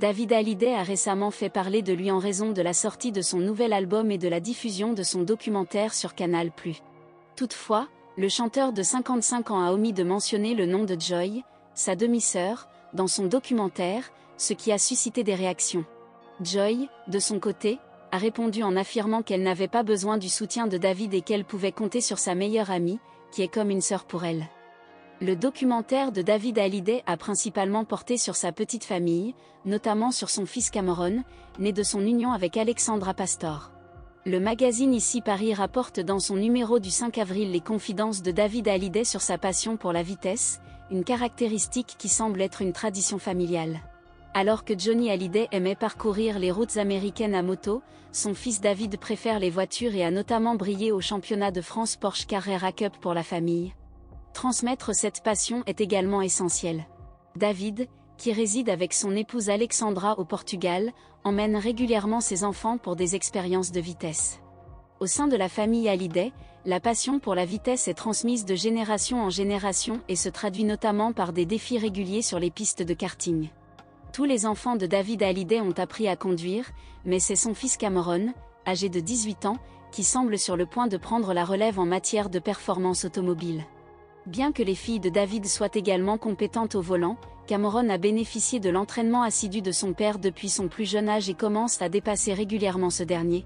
David Hallyday a récemment fait parler de lui en raison de la sortie de son nouvel album et de la diffusion de son documentaire sur Canal+. Toutefois, le chanteur de 55 ans a omis de mentionner le nom de Joy, sa demi-sœur, dans son documentaire, ce qui a suscité des réactions. Joy, de son côté, a répondu en affirmant qu'elle n'avait pas besoin du soutien de David et qu'elle pouvait compter sur sa meilleure amie, qui est comme une sœur pour elle. Le documentaire de David Hallyday a principalement porté sur sa petite famille, notamment sur son fils Cameron, né de son union avec Alexandra Pastor. Le magazine Ici Paris rapporte dans son numéro du 5 avril les confidences de David Hallyday sur sa passion pour la vitesse, une caractéristique qui semble être une tradition familiale. Alors que Johnny Hallyday aimait parcourir les routes américaines à moto, son fils David préfère les voitures et a notamment brillé au championnat de France Porsche Carrera Cup pour la famille. Transmettre cette passion est également essentiel. David, qui réside avec son épouse Alexandra au Portugal, emmène régulièrement ses enfants pour des expériences de vitesse. Au sein de la famille Hallyday, la passion pour la vitesse est transmise de génération en génération et se traduit notamment par des défis réguliers sur les pistes de karting. Tous les enfants de David Hallyday ont appris à conduire, mais c'est son fils Cameron, âgé de 18 ans, qui semble sur le point de prendre la relève en matière de performance automobile. Bien que les filles de David soient également compétentes au volant, Cameron a bénéficié de l'entraînement assidu de son père depuis son plus jeune âge et commence à dépasser régulièrement ce dernier.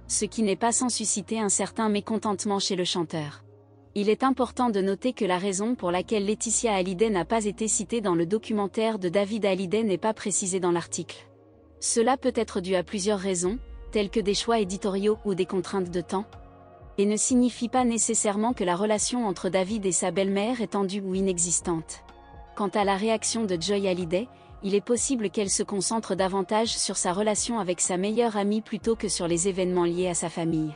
Ce qui n'est pas sans susciter un certain mécontentement chez le chanteur. Il est important de noter que la raison pour laquelle Laetitia Hallyday n'a pas été citée dans le documentaire de David Hallyday n'est pas précisée dans l'article. Cela peut être dû à plusieurs raisons, telles que des choix éditoriaux ou des contraintes de temps, et ne signifie pas nécessairement que la relation entre David et sa belle-mère est tendue ou inexistante. Quant à la réaction de Joy Hallyday, il est possible qu'elle se concentre davantage sur sa relation avec sa meilleure amie plutôt que sur les événements liés à sa famille.